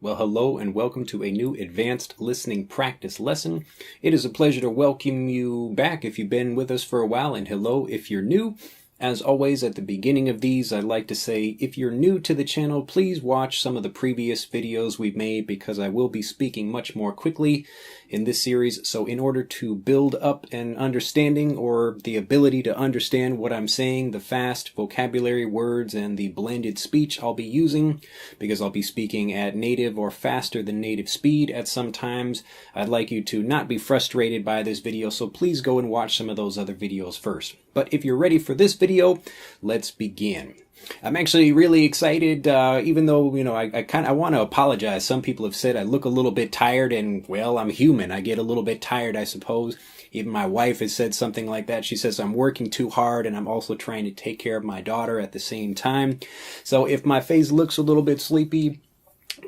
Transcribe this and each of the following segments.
Well, hello and welcome to a new advanced listening practice lesson. It is a pleasure to welcome you back if you've been with us for a while, and hello if you're new. As always, at the beginning of these, I'd like to say if you're new to the channel, please watch some of the previous videos we've made because I will be speaking much more quickly in this series. So in order to build up an understanding or the ability to understand what I'm saying, the fast vocabulary words and the blended speech I'll be using, because I'll be speaking at native or faster than native speed at some times, I'd like you to not be frustrated by this video, so please go and watch some of those other videos first. But if you're ready for this video, let's begin. I'm actually really excited, even though, I want to apologize. Some people have said I look a little bit tired, and, well, I'm human. I get a little bit tired, I suppose. Even my wife has said something like that. She says I'm working too hard, and I'm also trying to take care of my daughter at the same time. So if my face looks a little bit sleepy,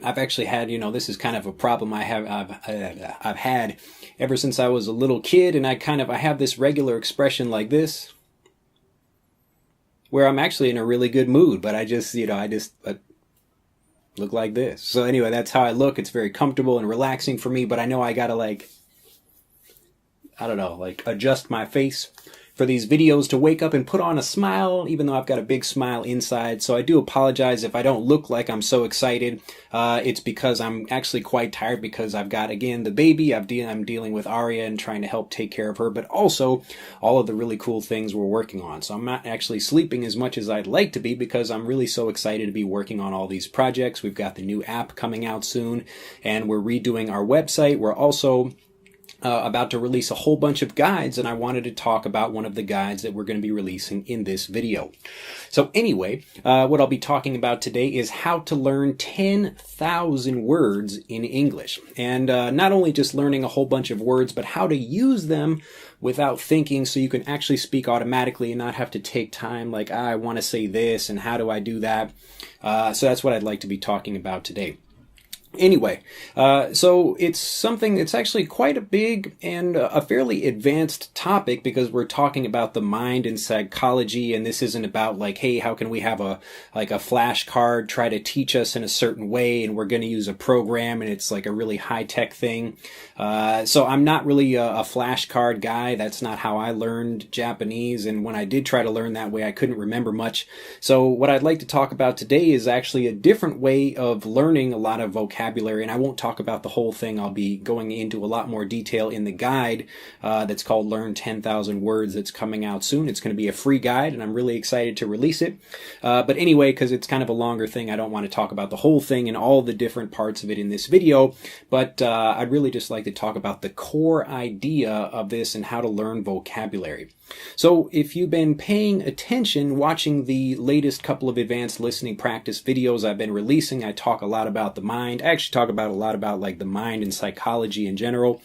I've actually had, this is kind of a problem I've had ever since I was a little kid, and I have this regular expression like this, where I'm actually in a really good mood, but I look like this. So anyway, that's how I look. It's very comfortable and relaxing for me, but I know I gotta adjust my face for these videos to wake up and put on a smile, even though I've got a big smile inside. So I do apologize if I don't look like I'm so excited. It's because I'm actually quite tired because I've got, again, the baby. I'm dealing with Aria and trying to help take care of her, but also all of the really cool things we're working on. So I'm not actually sleeping as much as I'd like to be because I'm really so excited to be working on all these projects. We've got the new app coming out soon, and we're redoing our website. We're also about to release a whole bunch of guides, and I wanted to talk about one of the guides that we're going to be releasing in this video. So anyway, what I'll be talking about today is how to learn 10,000 words in English. And not only just learning a whole bunch of words, but how to use them without thinking so you can actually speak automatically and not have to take time like, I want to say this and how do I do that? So that's what I'd like to be talking about today. Anyway, so it's actually quite a big and a fairly advanced topic because we're talking about the mind and psychology, and this isn't about like, hey, how can we have a flashcard try to teach us in a certain way, and we're going to use a program, and it's like a really high-tech thing. So I'm not really a flashcard guy. That's not how I learned Japanese, and when I did try to learn that way, I couldn't remember much. So what I'd like to talk about today is actually a different way of learning a lot of vocabulary, and I won't talk about the whole thing. I'll be going into a lot more detail in the guide that's called Learn 10,000 Words that's coming out soon. It's going to be a free guide, and I'm really excited to release it. But anyway, because it's kind of a longer thing, I don't want to talk about the whole thing and all the different parts of it in this video, but I'd really just like to talk about the core idea of this and how to learn vocabulary. So if you've been paying attention, watching the latest couple of advanced listening practice videos I've been releasing, I talk a lot about the mind. I actually talk about a lot about like the mind and psychology in general.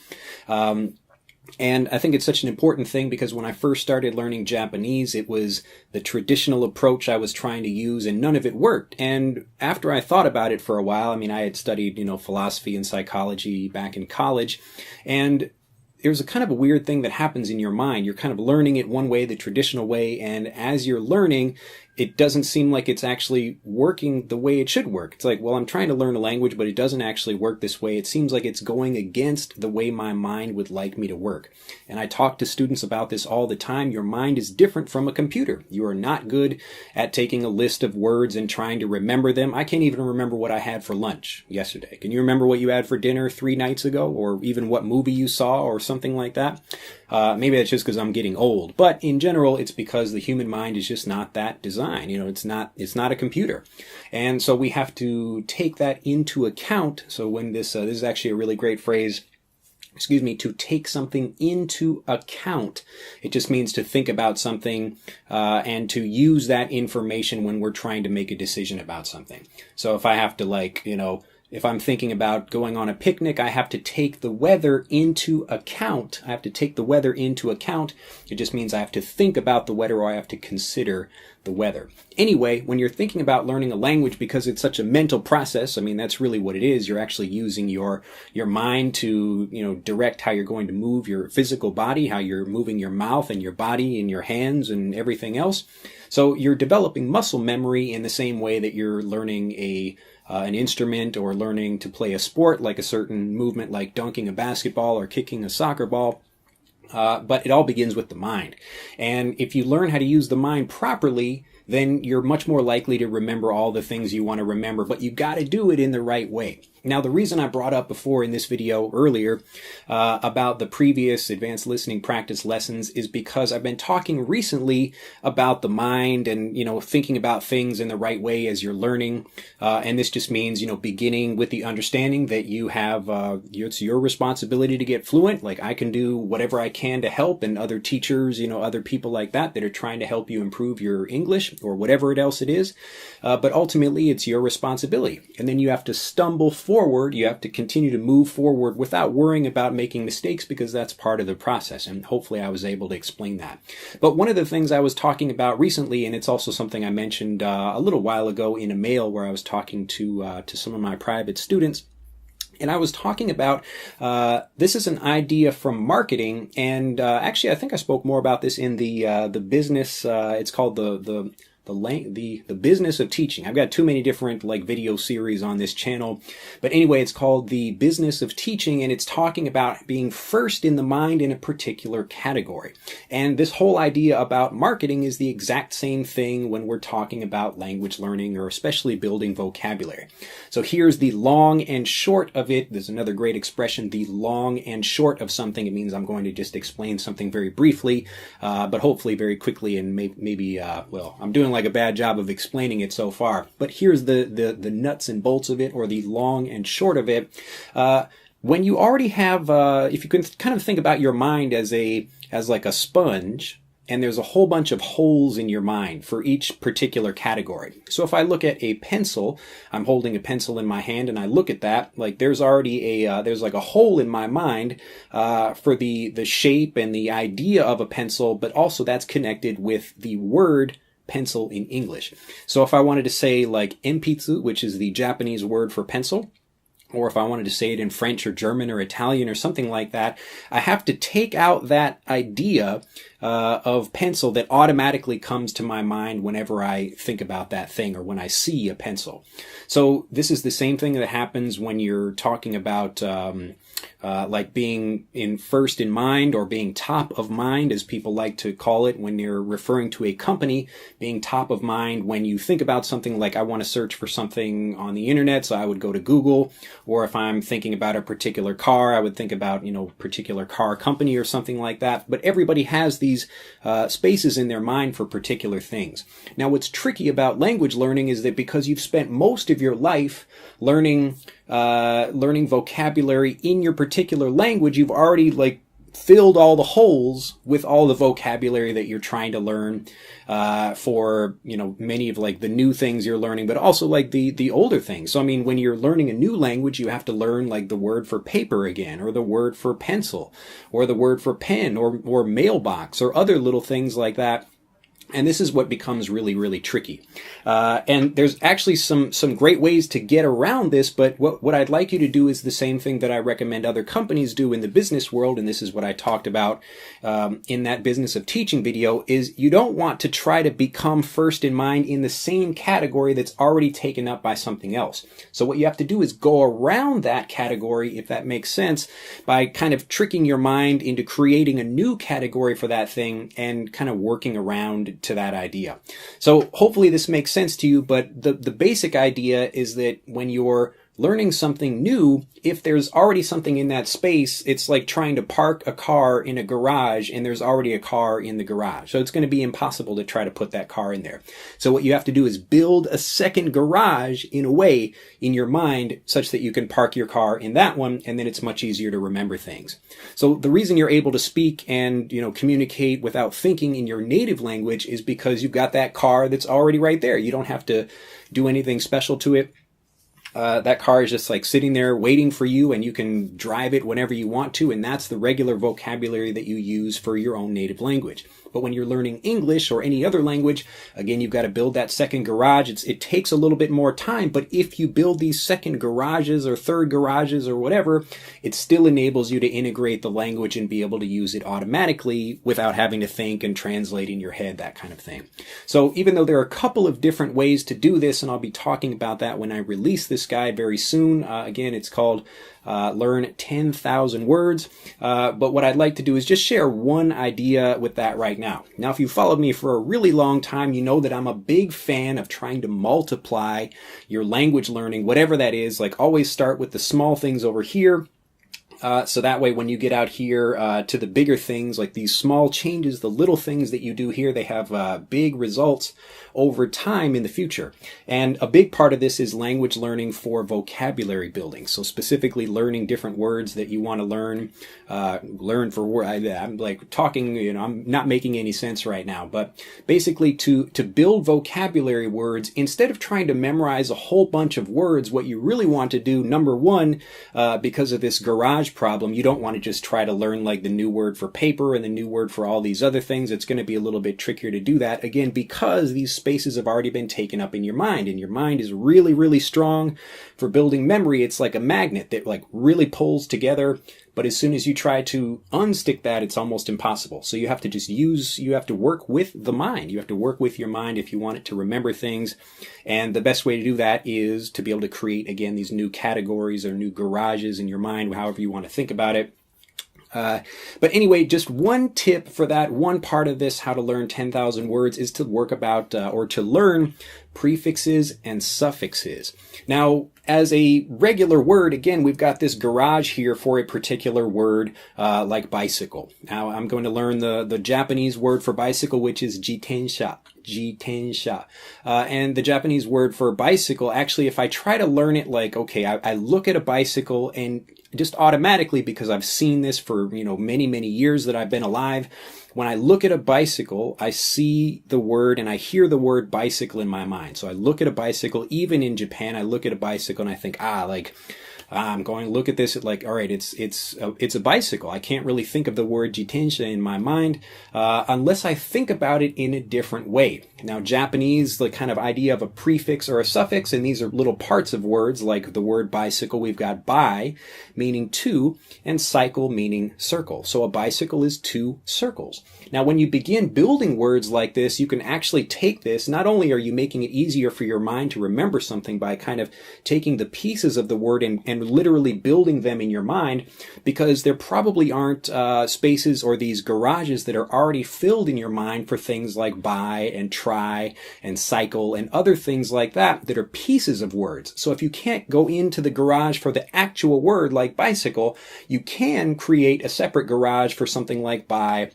And I think it's such an important thing because when I first started learning Japanese, it was the traditional approach I was trying to use, and none of it worked. And after I thought about it for a while, I had studied, philosophy and psychology back in college, and there's a kind of a weird thing that happens in your mind. You're kind of learning it one way, the traditional way, and as you're learning, it doesn't seem like it's actually working the way it should work. It's like, well, I'm trying to learn a language, but it doesn't actually work this way. It seems like it's going against the way my mind would like me to work. And I talk to students about this all the time. Your mind is different from a computer. You are not good at taking a list of words and trying to remember them. I can't even remember what I had for lunch yesterday. Can you remember what you had for dinner 3 nights ago, or even what movie you saw or something like that? Maybe that's just because I'm getting old, but in general, it's because the human mind is just not that designed. It's not a computer. And so we have to take that into account. So when this is actually a really great phrase, to take something into account. It just means to think about something and to use that information when we're trying to make a decision about something. So if I have to if I'm thinking about going on a picnic, I have to take the weather into account. It just means I have to think about the weather, or I have to consider the weather. Anyway, when you're thinking about learning a language, because it's such a mental process, I mean, that's really what it is. You're actually using your mind to, direct how you're going to move your physical body, how you're moving your mouth and your body and your hands and everything else. So you're developing muscle memory in the same way that you're learning an instrument or learning to play a sport, like a certain movement like dunking a basketball or kicking a soccer ball. But it all begins with the mind. And if you learn how to use the mind properly, then you're much more likely to remember all the things you want to remember, but you got to do it in the right way. Now, the reason I brought up before in this video earlier about the previous advanced listening practice lessons is because I've been talking recently about the mind and, thinking about things in the right way as you're learning. And this just means, beginning with the understanding that you have, it's your responsibility to get fluent. Like I can do whatever I can to help, and other teachers, other people like that are trying to help you improve your English or whatever else it is. But ultimately, it's your responsibility. And then you have to stumble forward. You have to continue to move forward without worrying about making mistakes, because that's part of the process. And hopefully I was able to explain that. But one of the things I was talking about recently, and it's also something I mentioned a little while ago in a mail where I was talking to some of my private students, and I was talking about, this is an idea from marketing, and actually I think I spoke more about this in the business, it's called the business of teaching. I've got too many different video series on this channel. But anyway, it's called the business of teaching, and it's talking about being first in the mind in a particular category. And this whole idea about marketing is the exact same thing when we're talking about language learning, or especially building vocabulary. So here's the long and short of it. There's another great expression, the long and short of something. It means I'm going to just explain something very briefly, but hopefully very quickly, and maybe I'm doing like a bad job of explaining it so far. But here's the nuts and bolts of it, or the long and short of it. When you already have, if you can kind of think about your mind as like a sponge, and there's a whole bunch of holes in your mind for each particular category. So if I look at a pencil, I'm holding a pencil in my hand, and I look at that, like there's already there's like a hole in my mind for the shape and the idea of a pencil, but also that's connected with the word pencil in English. So if I wanted to say like enpitsu, which is the Japanese word for pencil, or if I wanted to say it in French or German or Italian or something like that, I have to take out that idea of pencil that automatically comes to my mind whenever I think about that thing, or when I see a pencil. So this is the same thing that happens when you're talking about like being first in mind, or being top of mind, as people like to call it when you're referring to a company, being top of mind when you think about something. Like I want to search for something on the internet, so I would go to Google. Or if I'm thinking about a particular car, I would think about, particular car company or something like that. But everybody has these spaces in their mind for particular things. Now, what's tricky about language learning is that because you've spent most of your life learning vocabulary in your particular language, you've already filled all the holes with all the vocabulary that you're trying to learn for many of the new things you're learning, but also the older things. So I mean, when you're learning a new language, you have to learn the word for paper again, or the word for pencil, or the word for pen, or mailbox, or other little things like that. And this is what becomes really, really tricky. And there's actually some great ways to get around this, but what I'd like you to do is the same thing that I recommend other companies do in the business world, and this is what I talked about in that business of teaching video, is you don't want to try to become first in mind in the same category that's already taken up by something else. So what you have to do is go around that category, if that makes sense, by kind of tricking your mind into creating a new category for that thing and kind of working around to that idea. So hopefully this makes sense to you, but the basic idea is that when you're learning something new, if there's already something in that space, it's like trying to park a car in a garage and there's already a car in the garage. So it's going to be impossible to try to put that car in there. So what you have to do is build a second garage in a way in your mind such that you can park your car in that one, and then it's much easier to remember things. So the reason you're able to speak and communicate without thinking in your native language is because you've got that car that's already right there. You don't have to do anything special to it. That car is just sitting there waiting for you, and you can drive it whenever you want to, and that's the regular vocabulary that you use for your own native language. But when you're learning English or any other language, again, you've got to build that second garage. It takes a little bit more time, but if you build these second garages or third garages or whatever, it still enables you to integrate the language and be able to use it automatically without having to think and translate in your head, that kind of thing. So even though there are a couple of different ways to do this, and I'll be talking about that when I release this guide very soon. Again, it's called Learn 10,000 Words. But what I'd like to do is just share one idea with that right now. Now, if you've followed me for a really long time, you know that I'm a big fan of trying to multiply your language learning, whatever that is. Like, always start with the small things over here. So that way, when you get out here to the bigger things, like these small changes, the little things that you do here, they have big results over time in the future. And a big part of this is language learning for vocabulary building. So specifically learning different words that you want to learn for words. I'm like talking, I'm not making any sense right now, but basically to build vocabulary words, instead of trying to memorize a whole bunch of words, what you really want to do, number one, because of this garage problem, you don't want to just try to learn like the new word for paper and the new word for all these other things. It's going to be a little bit trickier to do that, again, because these spaces have already been taken up in your mind, and your mind is really, really strong for building memory. It's like a magnet that like really pulls together, but as soon as you try to unstick that, it's almost impossible. So you have to just you have to work with the mind. You have to work with your mind if you want it to remember things. And the best way to do that is to be able to create, again, these new categories or new garages in your mind, however you want to think about it. But anyway, just one tip for that one part of this, how to learn 10,000 words, is to work about or to learn prefixes and suffixes. Now, as a regular word, again, we've got this garage here for a particular word, like bicycle. Now, I'm going to learn the Japanese word for bicycle, which is jitensha. And the Japanese word for bicycle, actually, if I try to learn it like, okay, I look at a bicycle and just automatically, because I've seen this for, many, many years that I've been alive, when I look at a bicycle, I see the word and I hear the word bicycle in my mind. So I look at a bicycle, even in Japan, I look at a bicycle and I think, I'm going to look at this at like, all right, it's a bicycle. I can't really think of the word jitensha in my mind unless I think about it in a different way. Now, Japanese, the kind of idea of a prefix or a suffix, and these are little parts of words, like the word bicycle, we've got bi, meaning two, and cycle, meaning circle. So a bicycle is two circles. Now, when you begin building words like this, you can actually take this, not only are you making it easier for your mind to remember something by kind of taking the pieces of the word and literally building them in your mind, because there probably aren't spaces or these garages that are already filled in your mind for things like buy and try and cycle and other things like that are pieces of words. So if you can't go into the garage for the actual word like bicycle, you can create a separate garage for something like buy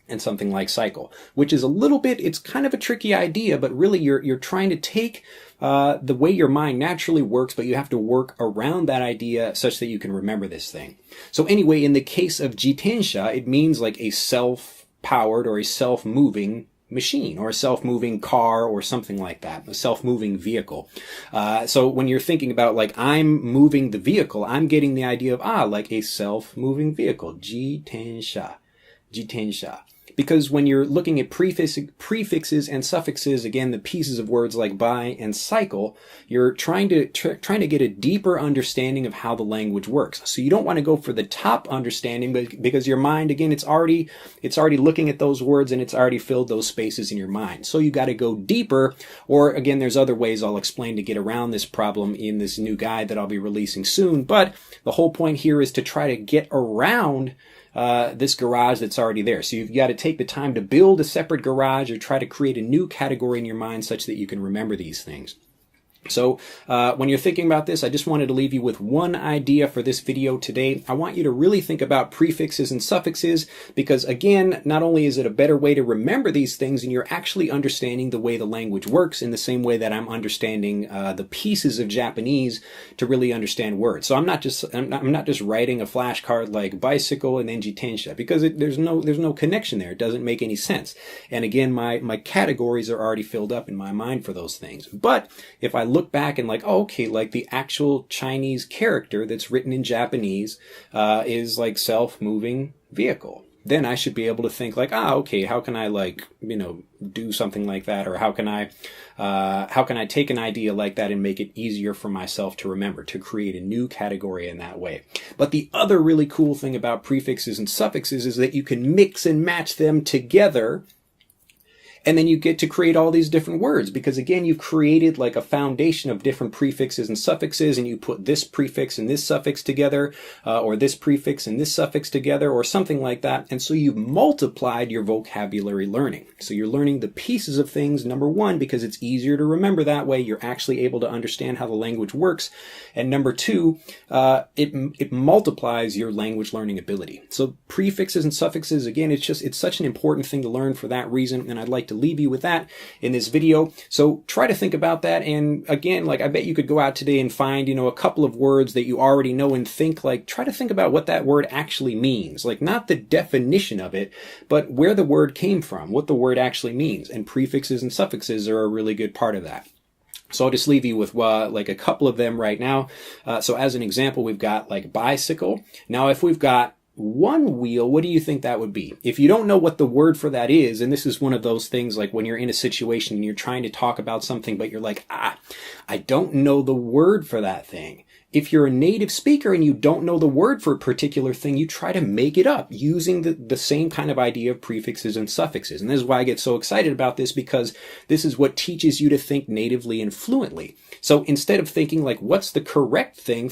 and something like cycle, which is a little bit, it's kind of a tricky idea, but really you're trying to take the way your mind naturally works, but you have to work around that idea such that you can remember this thing. So anyway, in the case of jitensha, it means like a self-powered or a self-moving machine or a self-moving car or something like that, a self-moving vehicle. So when you're thinking about like, I'm moving the vehicle, I'm getting the idea of, like a self-moving vehicle, jitensha. Because when you're looking at prefixes and suffixes, again, the pieces of words like buy and cycle, you're trying to get a deeper understanding of how the language works. So you don't want to go for the top understanding, but because your mind, again, it's already looking at those words and it's already filled those spaces in your mind. So you got to go deeper, or again, there's other ways I'll explain to get around this problem in this new guide that I'll be releasing soon. But the whole point here is to try to get around this garage that's already there. So you've got to take the time to build a separate garage or try to create a new category in your mind such that you can remember these things. So when you're thinking about this, I just wanted to leave you with one idea for this video today. I want you to really think about prefixes and suffixes because, again, not only is it a better way to remember these things, and you're actually understanding the way the language works in the same way that I'm understanding the pieces of Japanese to really understand words. So I'm not just writing a flashcard like bicycle and then jitensha, because there's no connection there. It doesn't make any sense. And again, my categories are already filled up in my mind for those things. But if I look back and like, oh, okay, like the actual Chinese character that's written in Japanese is like self-moving vehicle. then I should be able to think like, okay, how can I do something like that? Or how can I take an idea like that and make it easier for myself to remember, to create a new category in that way. But the other really cool thing about prefixes and suffixes is that you can mix and match them together, and then you get to create all these different words, because again, you've created like a foundation of different prefixes and suffixes, and you put this prefix and this suffix together, or this prefix and this suffix together, or something like that. And so you've multiplied your vocabulary learning. So you're learning the pieces of things, number one, because it's easier to remember that way. You're actually able to understand how the language works. And number two, it multiplies your language learning ability. So prefixes and suffixes, again, it's such an important thing to learn for that reason. And I'd like to leave you with that in this video. So try to think about that. And again, like, I bet you could go out today and find, a couple of words that you already know, and try to think about what that word actually means. Like, not the definition of it, but where the word came from, what the word actually means. And prefixes and suffixes are a really good part of that. So I'll just leave you with like a couple of them right now. So as an example, we've got like bicycle. Now, if we've got one wheel, what do you think that would be? If you don't know what the word for that is, and this is one of those things like when you're in a situation and you're trying to talk about something, but you're like, I don't know the word for that thing. If you're a native speaker and you don't know the word for a particular thing, you try to make it up using the same kind of idea of prefixes and suffixes. And this is why I get so excited about this, because this is what teaches you to think natively and fluently. So instead of thinking like, what's the correct thing,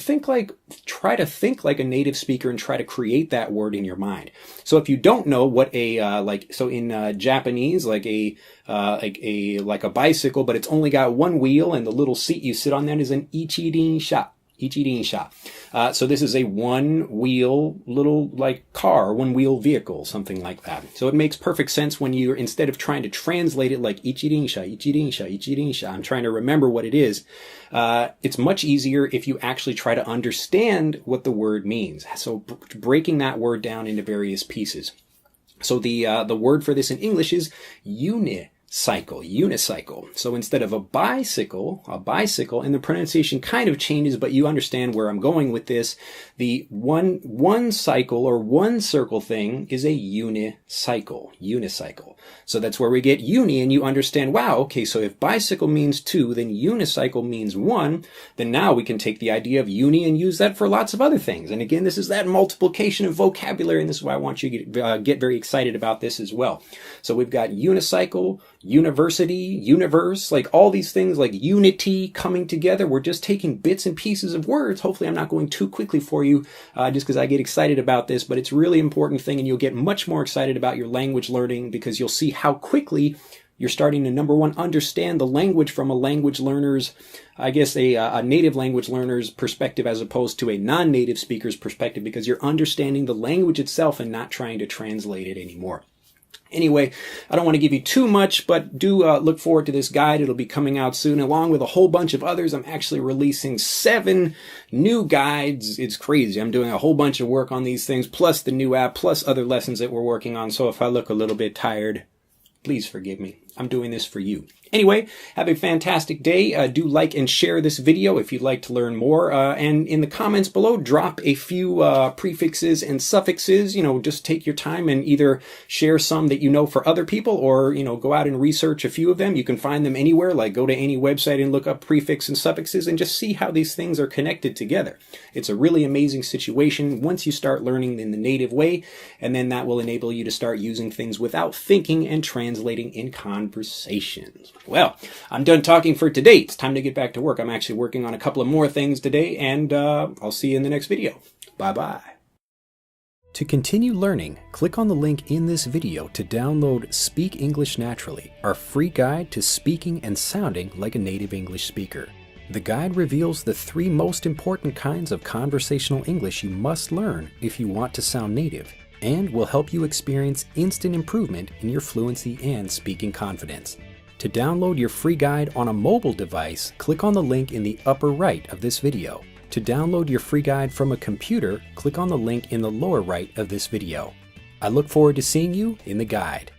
try to think like a native speaker and try to create that word in your mind. So if you don't know what in Japanese, like a bicycle, but it's only got one wheel and the little seat you sit on, that is an ichirinsha. So this is a one-wheel little like car, one-wheel vehicle, something like that. So it makes perfect sense when you're, instead of trying to translate it like ichirinsha, I'm trying to remember what it is. It's much easier if you actually try to understand what the word means. So breaking that word down into various pieces. So the word for this in English is unicycle. So instead of a bicycle, and the pronunciation kind of changes, but you understand where I'm going with this. The one cycle or one circle thing is a unicycle. So that's where we get uni, and you understand, wow, okay, so if bicycle means two, then unicycle means one, then now we can take the idea of uni and use that for lots of other things. And again, this is that multiplication of vocabulary, and this is why I want you to get very excited about this as well. So we've got unicycle, university, universe, like all these things like unity coming together. We're just taking bits and pieces of words. Hopefully I'm not going too quickly for you, just because I get excited about this, but it's a really important thing, and you'll get much more excited about your language learning because you'll see how quickly you're starting to, number one, understand the language from a language learner's, I guess a native language learner's perspective as opposed to a non-native speaker's perspective, because you're understanding the language itself and not trying to translate it anymore. Anyway, I don't want to give you too much, but do look forward to this guide. It'll be coming out soon, along with a whole bunch of others. I'm actually releasing 7 new guides. It's crazy. I'm doing a whole bunch of work on these things, plus the new app, plus other lessons that we're working on. So if I look a little bit tired, please forgive me. I'm doing this for you. Anyway, have a fantastic day. Do like and share this video if you'd like to learn more. And in the comments below, drop a few prefixes and suffixes. Just take your time and either share some that you know for other people, or, go out and research a few of them. You can find them anywhere, like go to any website and look up prefix and suffixes and just see how these things are connected together. It's a really amazing situation once you start learning in the native way, and then that will enable you to start using things without thinking and translating in conversations. Well, I'm done talking for today. It's time to get back to work. I'm actually working on a couple of more things today, and I'll see you in the next video. Bye-bye. To continue learning, click on the link in this video to download Speak English Naturally, our free guide to speaking and sounding like a native English speaker. The guide reveals the 3 most important kinds of conversational English you must learn if you want to sound native, and will help you experience instant improvement in your fluency and speaking confidence. To download your free guide on a mobile device, click on the link in the upper right of this video. To download your free guide from a computer, click on the link in the lower right of this video. I look forward to seeing you in the guide.